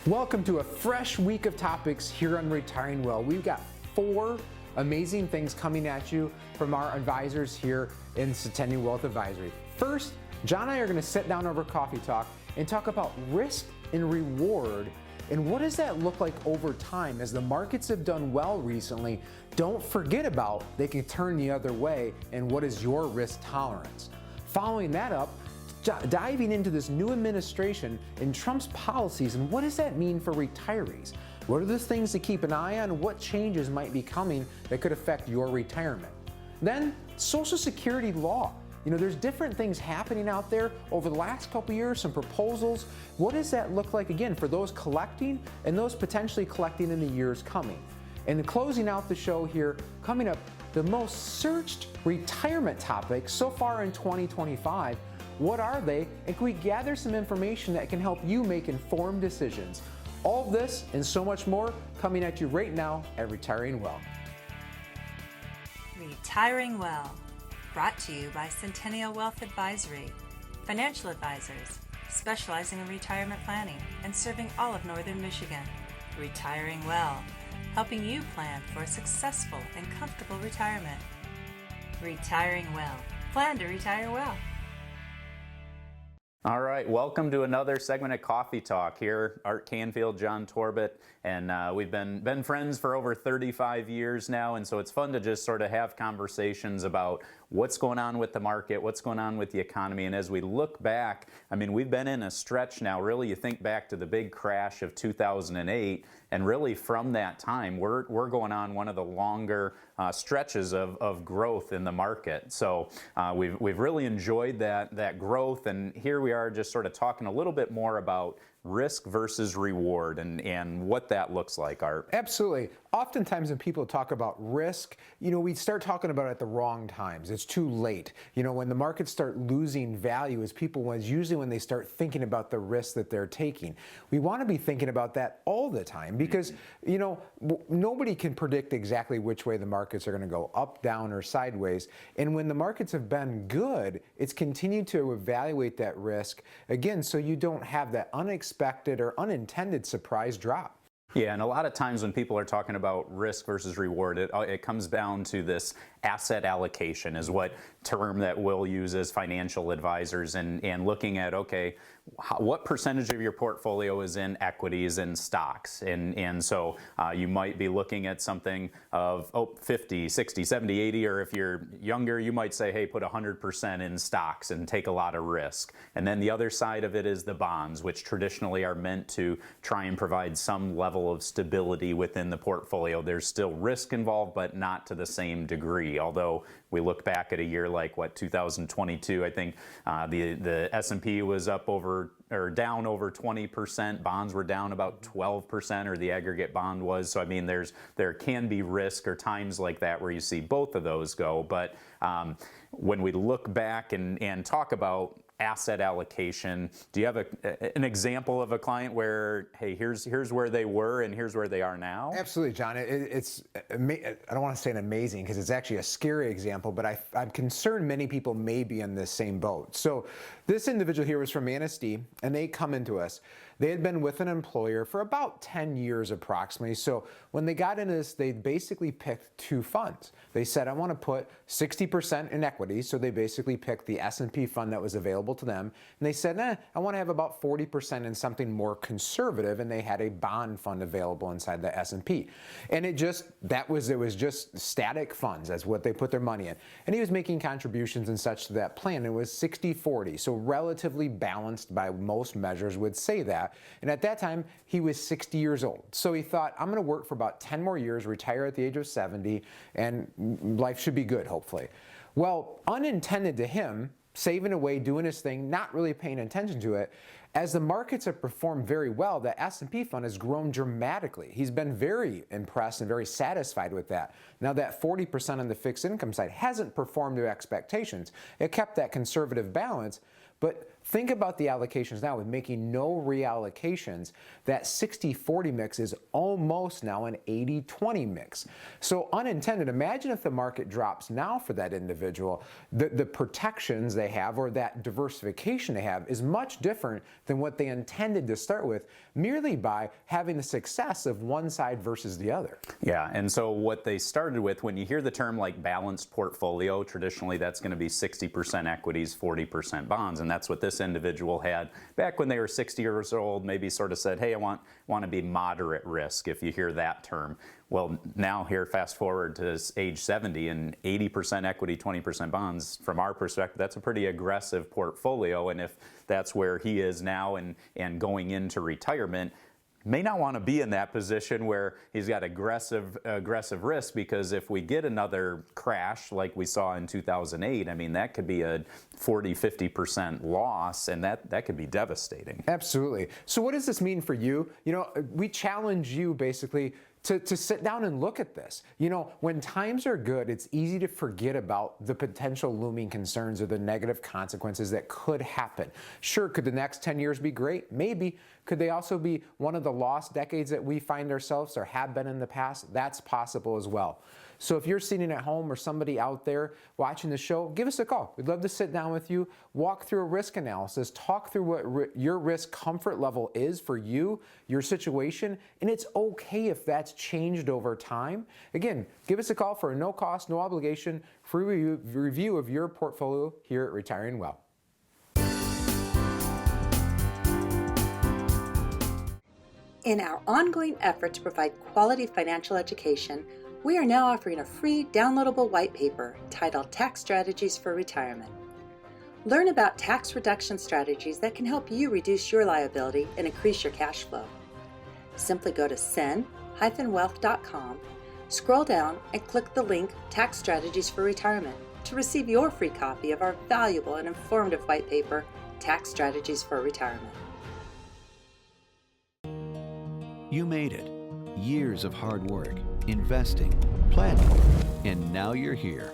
Welcome to a fresh week of topics here on Retiring Well. We've got 4 amazing things coming at you from our advisors here in Centennial Wealth Advisory. First, John and I are going to sit down over coffee talk and talk about risk and reward and what does that look like over time as the markets have done well recently. Don't forget about they can turn the other way and what is your risk tolerance. Following that up, diving into this new administration and Trump's policies and what does that mean for retirees? What are the things to keep an eye on? What changes might be coming that could affect your retirement? Then, Social Security law. There's different things happening out there over the last couple years, some proposals. What does that look like again for those collecting and those potentially collecting in the years coming? And closing out the show here, coming up, the most searched retirement topics so far in 2025. What are they? And can we gather some information that can help you make informed decisions? All of this and so much more coming at you right now at Retiring Well. Retiring Well, brought to you by Centennial Wealth Advisory, financial advisors specializing in retirement planning and serving all of Northern Michigan. Retiring Well, helping you plan for a successful and comfortable retirement. Retiring Well, plan to retire well. All right, welcome to another segment of Coffee Talk here. Art Canfield, John Torbet, and we've been friends for over 35 years now, and so it's fun to just sort of have conversations about what's going on with the market, what's going on with the economy, and as we look back, we've been in a stretch now, really you think back to the big crash of 2008, and really from that time, we're going on one of the longer stretches of growth in the market. So we've really enjoyed that growth, and here we are just sort of talking a little bit more about risk versus reward and what that looks like, Art. Absolutely. Oftentimes when people talk about risk, we start talking about it at the wrong times. It's too late. When the markets start losing value is usually when they start thinking about the risk that they're taking. We want to be thinking about that all the time because, nobody can predict exactly which way the markets are going to go, up, down, or sideways. And when the markets have been good, it's continued to evaluate that risk, again, so you don't have that unexpected or unintended surprise drop. Yeah, and a lot of times when people are talking about risk versus reward, it comes down to this asset allocation is what term that we'll use as financial advisors and looking at, okay, what percentage of your portfolio is in equities and stocks? And so you might be looking at something of 50, 60, 70, 80, or if you're younger, you might say, hey, put 100% in stocks and take a lot of risk. And then the other side of it is the bonds, which traditionally are meant to try and provide some level of stability within the portfolio. There's still risk involved, but not to the same degree. Although we look back at a year like 2022, I think the S&P was up down over 20%. Bonds were down about 12%, or the aggregate bond was. So there can be risk or times like that where you see both of those go. But when we look back and talk about asset allocation, do you have an example of a client where, hey, here's where they were and here's where they are now? Absolutely, John. It's I don't want to say an amazing because it's actually a scary example, but I'm concerned many people may be in this same boat. So this individual here was from Manistee, and they come into us. They had been with an employer for about 10 years approximately. So when they got into this, they basically picked 2 funds. They said, I want to put 60% in equities. So they basically picked the S&P fund that was available to them. And they said, I want to have about 40% in something more conservative. And they had a bond fund available inside the S&P. And it was just static funds. That's what they put their money in. And he was making contributions and such to that plan. It was 60-40. So relatively balanced by most measures would say that. And at that time, he was 60 years old. So he thought, I'm going to work for about 10 more years, retire at the age of 70, and life should be good, hopefully. Well, unintended to him, saving away, doing his thing, not really paying attention to it, as the markets have performed very well, the S&P fund has grown dramatically. He's been very impressed and very satisfied with that. Now that 40% on the fixed income side hasn't performed to expectations. It kept that conservative balance, but Think about the allocations now with making no reallocations. That 60-40 mix is almost now an 80-20 mix. So unintended, imagine if the market drops now for that individual, the protections they have or that diversification they have is much different than what they intended to start with, merely by having the success of one side versus the other. Yeah, and so what they started with, when you hear the term like balanced portfolio, traditionally that's going to be 60% equities, 40% bonds, and that's what this individual had back when they were 60 years old, maybe sort of said, hey, I want to be moderate risk, if you hear that term. Well, now here, fast forward to age 70 and 80% equity, 20% bonds, from our perspective, that's a pretty aggressive portfolio, and if that's where he is now and going into retirement, may not want to be in that position where he's got aggressive risk, because if we get another crash like we saw in 2008, I mean, that could be a 40-50% loss, and that could be devastating. Absolutely. So what does this mean for you? You know, we challenge you basically to sit down and look at this. You know, when times are good, it's easy to forget about the potential looming concerns or the negative consequences that could happen. Sure, could the next 10 years be great? Maybe. Could they also be one of the lost decades that we find ourselves or have been in the past? That's possible as well. So if you're sitting at home or somebody out there watching the show, give us a call. We'd love to sit down with you, walk through a risk analysis, talk through what your risk comfort level is for you, your situation, and it's okay if that's changed over time. Again, give us a call for a no cost, no obligation, free review of your portfolio here at Retiring Well. In our ongoing effort to provide quality financial education, we are now offering a free downloadable white paper titled Tax Strategies for Retirement. Learn about tax reduction strategies that can help you reduce your liability and increase your cash flow. Simply go to cen-wealth.com, scroll down and click the link Tax Strategies for Retirement to receive your free copy of our valuable and informative white paper, Tax Strategies for Retirement. You made it. Years of hard work, investing, planning, and now you're here.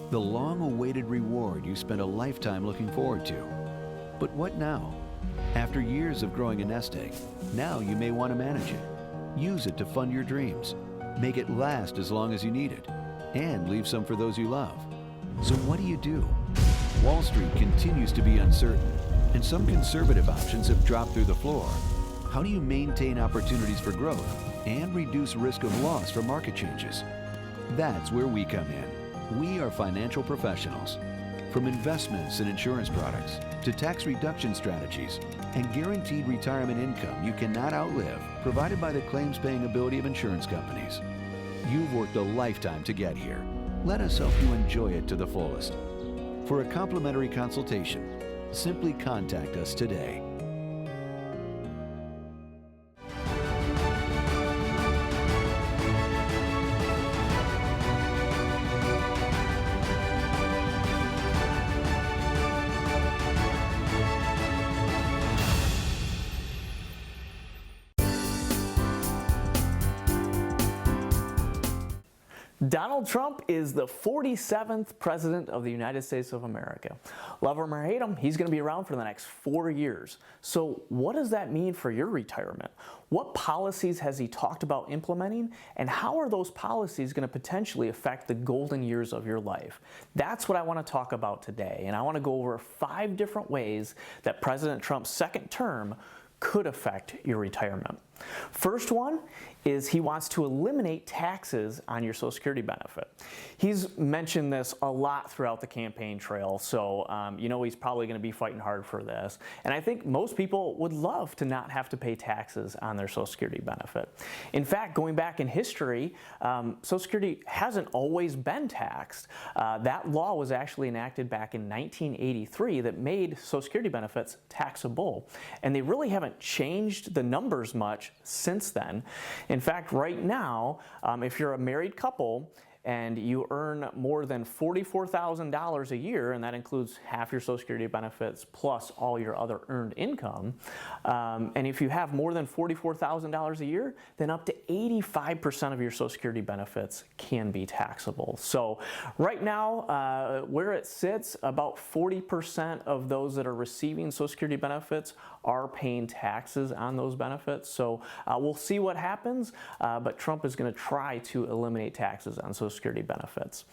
The long-awaited reward you spent a lifetime looking forward to. But what now? After years of growing a nest egg, now you may want to manage it. Use it to fund your dreams. Make it last as long as you need it. And leave some for those you love. So what do? Wall Street continues to be uncertain, and some conservative options have dropped through the floor. How do you maintain opportunities for growth and reduce risk of loss from market changes? That's where we come in. We are financial professionals. From investments and insurance products to tax reduction strategies and guaranteed retirement income you cannot outlive, provided by the claims-paying ability of insurance companies. You've worked a lifetime to get here. Let us help you enjoy it to the fullest. For a complimentary consultation, simply contact us today. Donald Trump is the 47th President of the United States of America. Love him or hate him, he's going to be around for the next 4 years. So what does that mean for your retirement? What policies has he talked about implementing, and how are those policies going to potentially affect the golden years of your life? That's what I want to talk about today, and I want to go over 5 different ways that President Trump's second term could affect your retirement. First one is he wants to eliminate taxes on your Social Security benefit. He's mentioned this a lot throughout the campaign trail, so you know he's probably going to be fighting hard for this. And I think most people would love to not have to pay taxes on their Social Security benefit. In fact, going back in history, Social Security hasn't always been taxed. That law was actually enacted back in 1983 that made Social Security benefits taxable. And they really haven't changed the numbers much since then. In fact, right now, if you're a married couple and you earn more than $44,000 a year, and that includes half your Social Security benefits plus all your other earned income, and if you have more than $44,000 a year, then up to 85% of your Social Security benefits can be taxable. So right now, where it sits, about 40% of those that are receiving Social Security benefits are paying taxes on those benefits. So we'll see what happens, but Trump is going to try to eliminate taxes on Social Security benefits.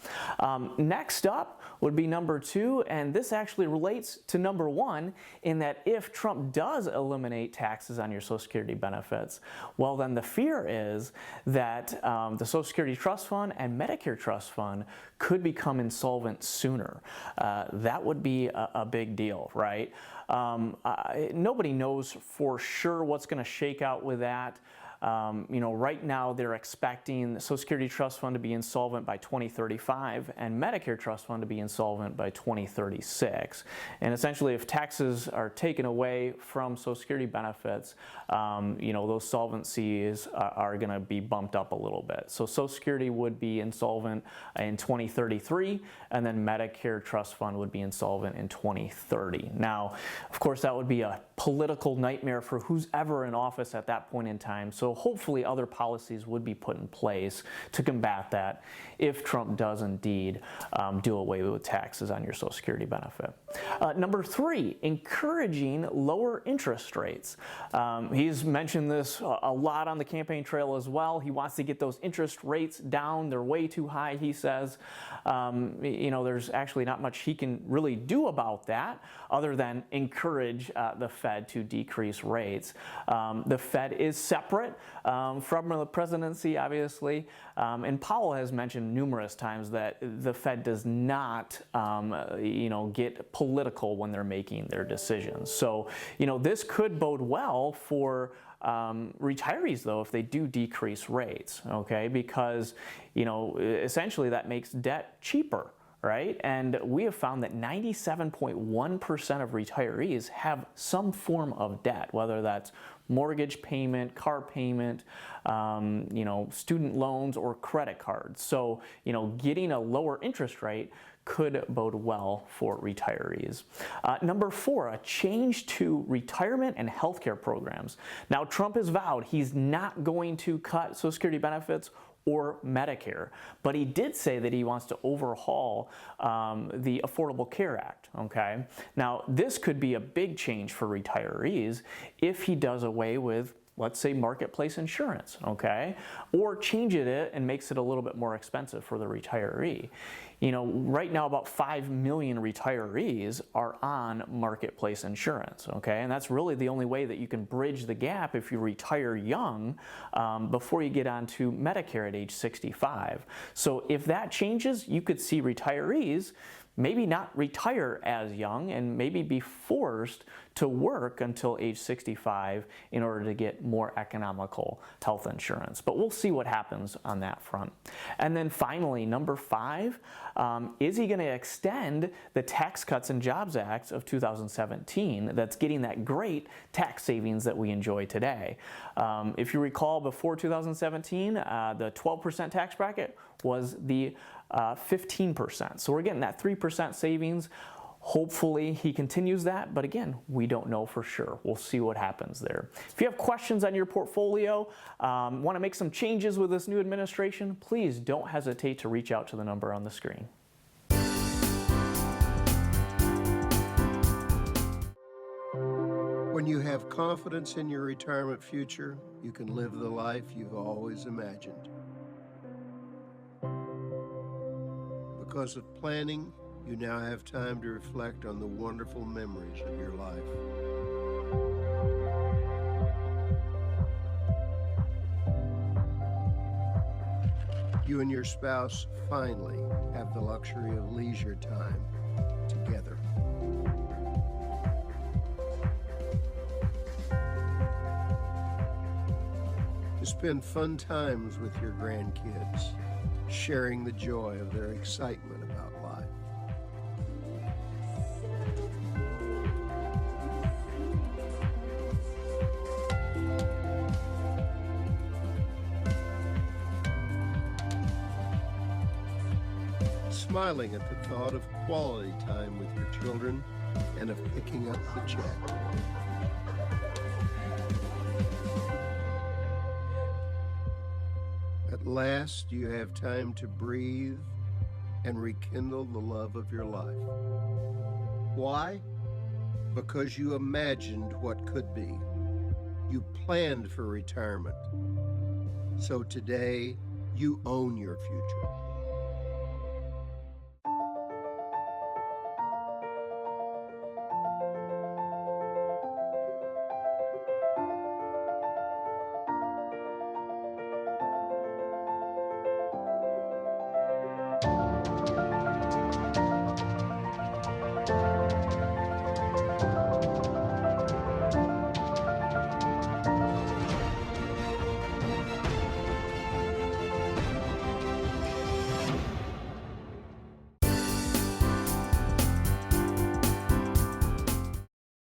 Next up would be number 2, and this actually relates to number 1 in that if Trump does eliminate taxes on your Social Security benefits, well then the fear is that the Social Security Trust Fund and Medicare Trust Fund could become insolvent sooner. That would be a big deal, right? Nobody knows for sure what's going to shake out with that. Right now they're expecting the Social Security Trust Fund to be insolvent by 2035 and Medicare Trust Fund to be insolvent by 2036. And essentially, if taxes are taken away from Social Security benefits, those solvencies are going to be bumped up a little bit. So Social Security would be insolvent in 2033, and then Medicare Trust Fund would be insolvent in 2030. Now, of course, that would be a political nightmare for who's ever in office at that point in time. So hopefully other policies would be put in place to combat that if Trump does indeed do away with taxes on your Social Security benefit. Number 3, encouraging lower interest rates. He's mentioned this a lot on the campaign trail as well. He wants to get those interest rates down. They're way too high, he says. There's actually not much he can really do about that other than encourage the Fed to decrease rates. The Fed is separate from the presidency, obviously, and Powell has mentioned numerous times that the Fed does not, get political when they're making their decisions. So, this could bode well for retirees, though, if they do decrease rates, okay? Because, essentially that makes debt cheaper, right? And we have found that 97.1% of retirees have some form of debt, whether that's mortgage payment, car payment, student loans, or credit cards. So, getting a lower interest rate could bode well for retirees. Number 4, a change to retirement and healthcare programs. Now, Trump has vowed he's not going to cut Social Security benefits or Medicare, but he did say that he wants to overhaul the Affordable Care Act, okay? Now, this could be a big change for retirees if he does away with, let's say, marketplace insurance, okay? Or changes it and makes it a little bit more expensive for the retiree. Right now about 5 million retirees are on marketplace insurance, okay? And that's really the only way that you can bridge the gap if you retire young before you get onto Medicare at age 65. So if that changes, you could see retirees maybe not retire as young and maybe be forced to work until age 65 in order to get more economical health insurance. But we'll see what happens on that front. And then finally, number 5, is he going to extend the Tax Cuts and Jobs Act of 2017 that's getting that great tax savings that we enjoy today? If you recall, before 2017, the 12% tax bracket was the 15%. So we're getting that 3% savings. Hopefully he continues that, but again, we don't know for sure. We'll see what happens there. If you have questions on your portfolio, want to make some changes with this new administration, please don't hesitate to reach out to the number on the screen. When you have confidence in your retirement future, you can live the life you've always imagined. Because of planning, you now have time to reflect on the wonderful memories of your life. You and your spouse finally have the luxury of leisure time together. To spend fun times with your grandkids, sharing the joy of their excitement about life. smiling at the thought of quality time with your children and of picking up the check. At last, you have time to breathe and rekindle the love of your life. Why? Because you imagined what could be. You planned for retirement. So today, you own your future.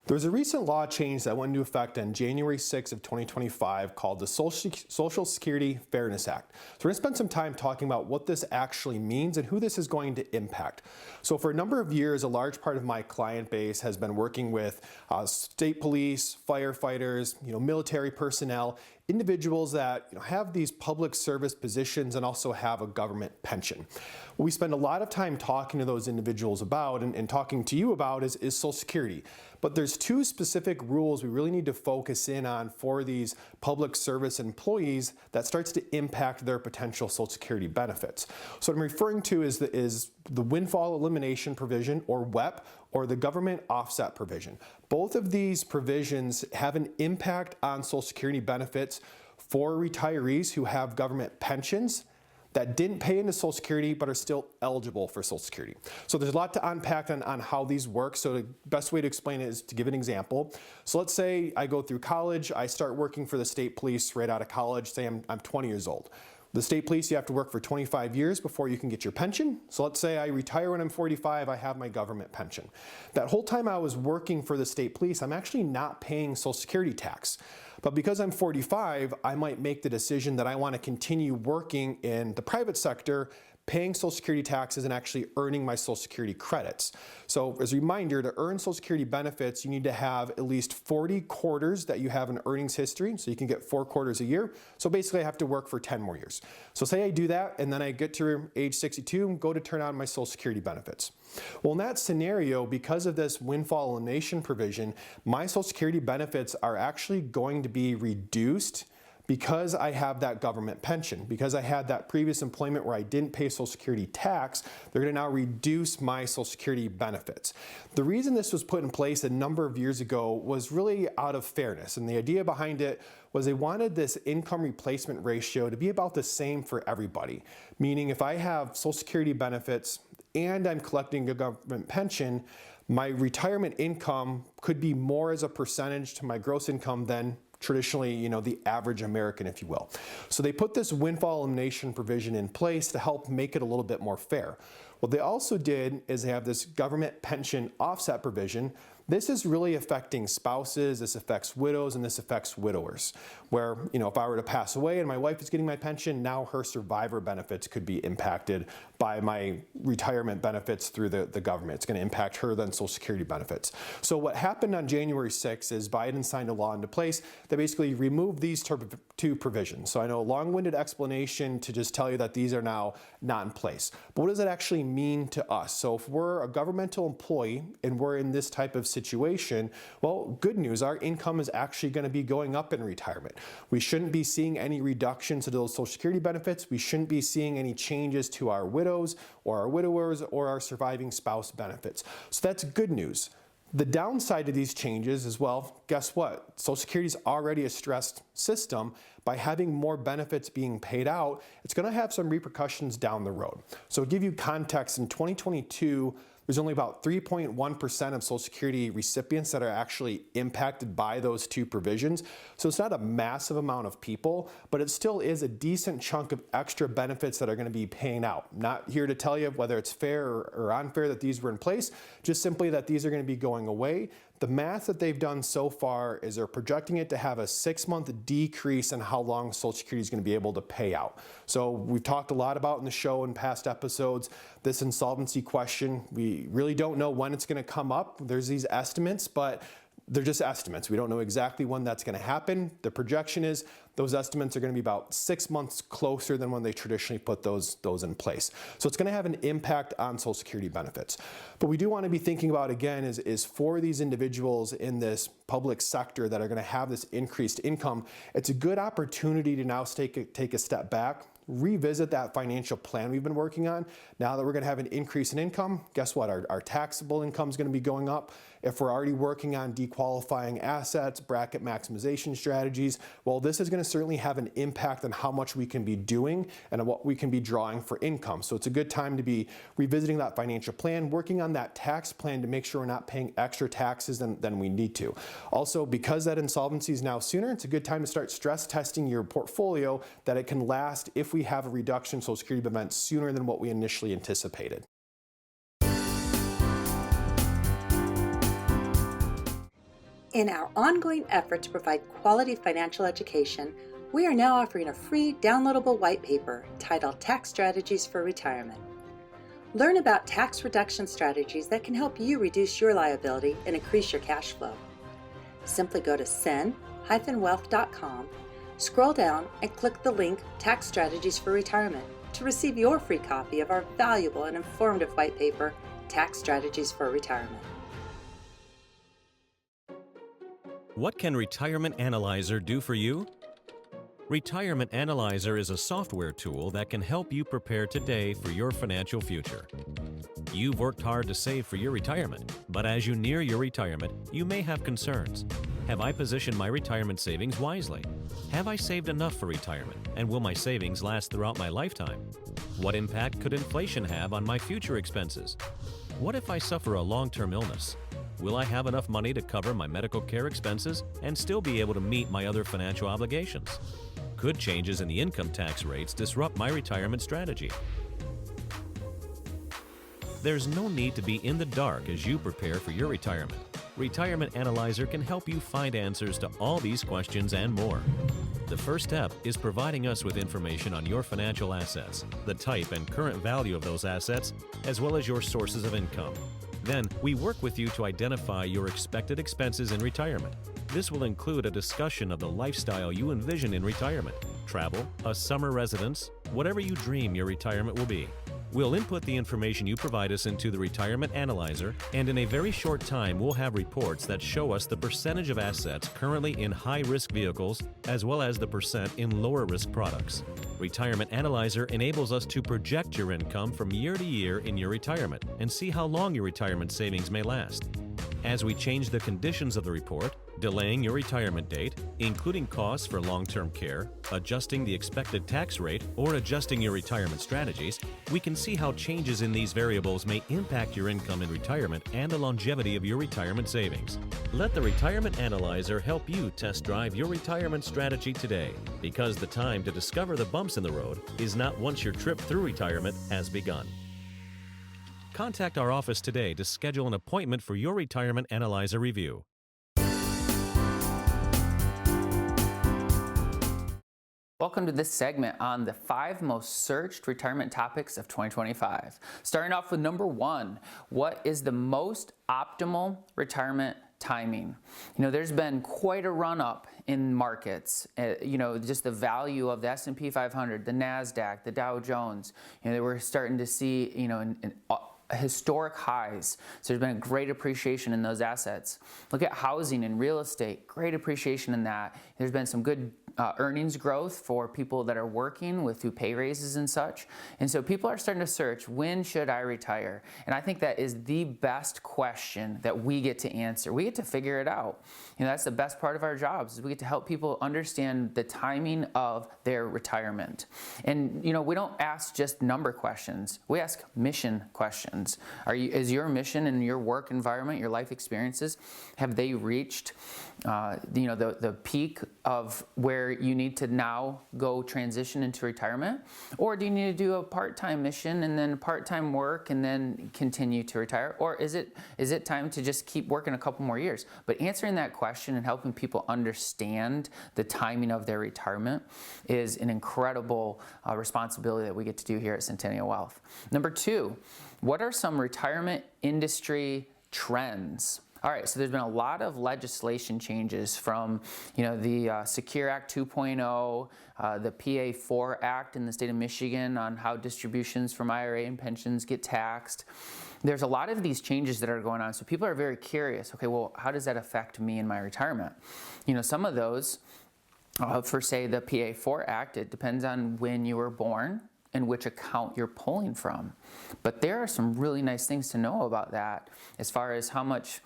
There was a recent law change that went into effect on January 6 of 2025 called the Social Security Fairness Act. So we're going to spend some time talking about what this actually means and who this is going to impact. So for a number of years, a large part of my client base has been working with state police, firefighters, military personnel, individuals that have these public service positions and also have a government pension. What we spend a lot of time talking to those individuals about and talking to you about is Social Security. But there's two specific rules we really need to focus in on for these public service employees that starts to impact their potential Social Security benefits. So what I'm referring to is the windfall elimination provision, or WEP, or the government offset provision. Both of these provisions have an impact on Social Security benefits for retirees who have government pensions that didn't pay into Social Security but are still eligible for Social Security. So there's a lot to unpack on how these work. So the best way to explain it is to give an example. So let's say I go through college, I start working for the state police right out of college, say I'm 20 years old. The state police, you have to work for 25 years before you can get your pension. So let's say I retire when I'm 45, I have my government pension. That whole time I was working for the state police, I'm actually not paying Social Security tax. But because I'm 45, I might make the decision that I want to continue working in the private sector, paying Social Security taxes and actually earning my Social Security credits. So as a reminder, to earn Social Security benefits, you need to have at least 40 quarters that you have an earnings history, so you can get 4 quarters a year. So basically I have to work for 10 more years. So say I do that and then I get to age 62 and go to turn on my Social Security benefits. Well, in that scenario, because of this windfall elimination provision, my Social Security benefits are actually going to be reduced because I have that government pension. Because I had that previous employment where I didn't pay Social Security tax, they're going to now reduce my Social Security benefits. The reason this was put in place a number of years ago was really out of fairness, and the idea behind it was they wanted this income replacement ratio to be about the same for everybody. Meaning if I have Social Security benefits and I'm collecting a government pension, my retirement income could be more as a percentage to my gross income than traditionally, the average American, if you will. So they put this windfall elimination provision in place to help make it a little bit more fair. What they also did is they have this government pension offset provision. This is really affecting spouses, this affects widows, and this affects widowers. Where, if I were to pass away and my wife is getting my pension, now her survivor benefits could be impacted by my retirement benefits through the government. It's going to impact her then Social Security benefits. So what happened on January 6th is Biden signed a law into place that basically removed these two provisions. So I know a long-winded explanation to just tell you that these are now not in place. But what does it actually mean to us? So if we're a governmental employee and we're in this type of situation, well, good news, our income is actually going to be going up in retirement. We shouldn't be seeing any reductions to those Social Security benefits. We shouldn't be seeing any changes to our widows or our widowers or our surviving spouse benefits. So that's good news. The downside to these changes is, well, guess what? Social Security is already a stressed system. By having more benefits being paid out, it's going to have some repercussions down the road. So to give you context, in 2022, there's only about 3.1% of Social Security recipients that are actually impacted by those two provisions. So it's not a massive amount of people, but it still is a decent chunk of extra benefits that are going to be paying out. Not here to tell you whether it's fair or unfair that these were in place, just simply that these are going to be going away. the math that they've done so far is they're projecting it to have a 6-month decrease in how long Social Security is going to be able to pay out. So we've talked a lot about in the show in past episodes, this insolvency question. We really don't know when it's going to come up. There's these estimates, but they're just estimates. We don't know exactly when that's going to happen. The projection is those estimates are going to be about 6 months closer than when they traditionally put those in place. So it's going to have an impact on Social Security benefits. But we do want to be thinking about, again, is for these individuals in this public sector that are going to have this increased income, it's a good opportunity to now take a step back, revisit that financial plan we've been working on. Now that we're going to have an increase in income, guess what? Our taxable income is going to be going up. If we're already working on dequalifying assets, bracket maximization strategies, well, this is going to certainly have an impact on how much we can be doing and on what we can be drawing for income. So it's a good time to be revisiting that financial plan, working on that tax plan to make sure we're not paying extra taxes than we need to. Also, because that insolvency is now sooner, it's a good time to start stress testing your portfolio that it can last if we have a reduction in Social Security events sooner than what we initially anticipated. In our ongoing effort to provide quality financial education, we are now offering a free downloadable white paper titled Tax Strategies for Retirement. Learn about tax reduction strategies that can help you reduce your liability and increase your cash flow. Simply go to cen-wealth.com, scroll down and click the link Tax Strategies for Retirement to receive your free copy of our valuable and informative white paper, Tax Strategies for Retirement. What can Retirement Analyzer do for you? Retirement Analyzer is a software tool that can help you prepare today for your financial future. You've worked hard to save for your retirement, but as you near your retirement, you may have concerns. Have I positioned my retirement savings wisely? Have I saved enough for retirement, and will my savings last throughout my lifetime? What impact could inflation have on my future expenses? What if I suffer a long-term illness? Will I have enough money to cover my medical care expenses and still be able to meet my other financial obligations? Could changes in the income tax rates disrupt my retirement strategy? There's no need to be in the dark as you prepare for your retirement. Retirement Analyzer can help you find answers to all these questions and more. The first step is providing us with information on your financial assets, the type and current value of those assets, as well as your sources of income. Then, we work with you to identify your expected expenses in retirement. This will include a discussion of the lifestyle you envision in retirement, travel, a summer residence, whatever you dream your retirement will be. We'll input the information you provide us into the Retirement Analyzer, and in a very short time we'll have reports that show us the percentage of assets currently in high-risk vehicles as well as the percent in lower-risk products. Retirement Analyzer enables us to project your income from year to year in your retirement and see how long your retirement savings may last. As we change the conditions of the report, delaying your retirement date, including costs for long-term care, adjusting the expected tax rate, or adjusting your retirement strategies, we can see how changes in these variables may impact your income in retirement and the longevity of your retirement savings. Let the Retirement Analyzer help you test drive your retirement strategy today, because the time to discover the bumps in the road is not once your trip through retirement has begun. Contact our office today to schedule an appointment for your Retirement Analyzer review. Welcome to this segment on the 5 most searched retirement topics of 2025. Starting off with number 1, what is the most optimal retirement timing? You know, there's been quite a run up in markets. Just the value of the S&P 500, the NASDAQ, the Dow Jones. We're starting to see, historic highs. So there's been a great appreciation in those assets. Look at housing and real estate, great appreciation in that. There's been some good earnings growth for people that are working through pay raises and such. And so people are starting to search, when should I retire? And I think that is the best question that we get to answer. We get to figure it out. That's the best part of our jobs, is we get to help people understand the timing of their retirement. And we don't ask just number questions. We ask mission questions. contributions? Is your mission and your work environment, your life experiences, have they reached the peak of where you need to now go transition into retirement? Or do you need to do a part-time mission and then part-time work and then continue to retire? Or is it time to just keep working a couple more years? But answering that question and helping people understand the timing of their retirement is an incredible responsibility that we get to do here at Centennial Wealth. Number two, what are some retirement industry trends? All right, so there's been a lot of legislation changes from, the Secure Act 2.0, the PA4 Act in the state of Michigan on how distributions from IRA and pensions get taxed. There's a lot of these changes that are going on, so people are very curious. Okay, well, how does that affect me in my retirement? Some of those, for say the PA4 Act, it depends on when you were born and which account you're pulling from. But there are some really nice things to know about that as far as how much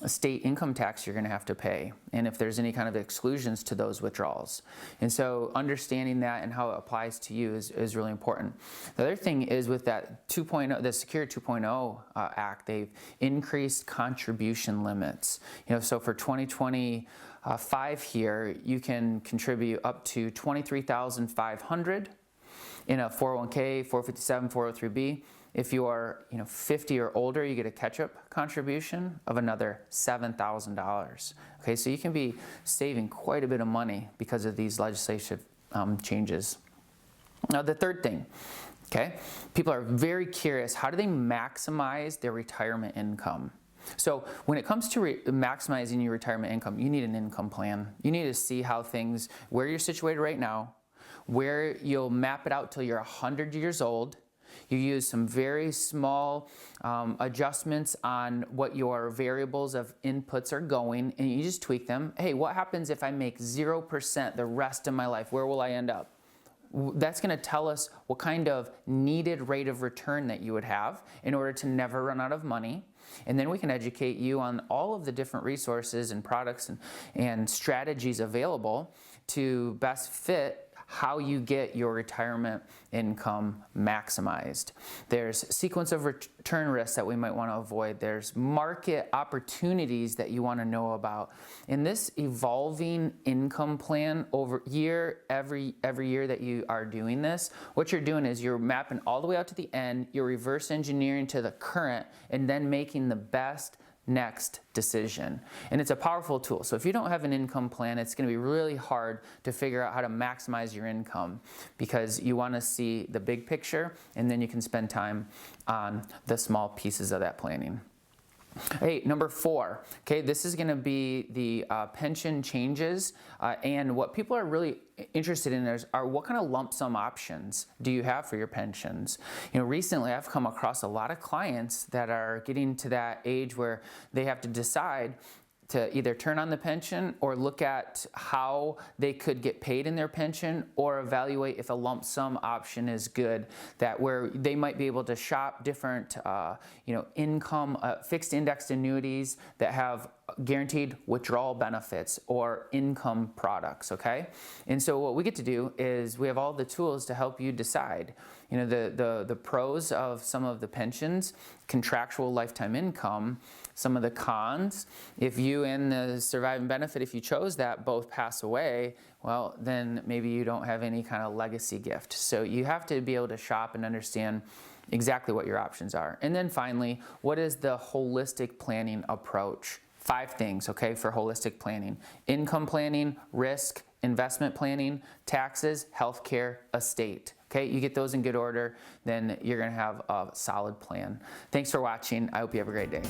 state income tax you're going to have to pay, and if there's any kind of exclusions to those withdrawals. And so understanding that and how it applies to you is really important. The other thing is with that 2.0, the Secure 2.0 Act, they've increased contribution limits. So for 2025 here, you can contribute up to $23,500 in a 401k, 457, 403b. If you are 50 or older, you get a catch-up contribution of another $7,000. Okay, so you can be saving quite a bit of money because of these legislative changes. Now, the third thing, okay, people are very curious, how do they maximize their retirement income? So when it comes to maximizing your retirement income, you need an income plan. You need to see where you're situated right now, where you'll map it out till you're 100 years old. You use some very small adjustments on what your variables of inputs are going, and you just tweak them. Hey, what happens if I make 0% the rest of my life? Where will I end up? That's going to tell us what kind of needed rate of return that you would have in order to never run out of money. And then we can educate you on all of the different resources and products and strategies available to best fit how you get your retirement income maximized. There's sequence of return risks that we might want to avoid. There's market opportunities that you want to know about. In this evolving income plan every year that you are doing this, what you're doing is you're mapping all the way out to the end, you're reverse engineering to the current, and then making the best next decision. And it's a powerful tool. So if you don't have an income plan, it's going to be really hard to figure out how to maximize your income, because you want to see the big picture and then you can spend time on the small pieces of that planning. Hey, number 4, okay, this is going to be the pension changes, and what people are really interested in are what kind of lump sum options do you have for your pensions? Recently I've come across a lot of clients that are getting to that age where they have to decide to either turn on the pension or look at how they could get paid in their pension, or evaluate if a lump sum option is good, that where they might be able to shop different income fixed indexed annuities that have guaranteed withdrawal benefits or income products, okay? And so what we get to do is we have all the tools to help you decide. The pros of some of the pensions, contractual lifetime income, some of the cons. If you and the surviving benefit, if you chose that, both pass away, well, then maybe you don't have any kind of legacy gift. So you have to be able to shop and understand exactly what your options are. And then finally, what is the holistic planning approach? 5 things, okay, for holistic planning: income planning, risk, investment planning, taxes, healthcare, estate. Okay, you get those in good order, then you're going to have a solid plan. Thanks for watching. I hope you have a great day.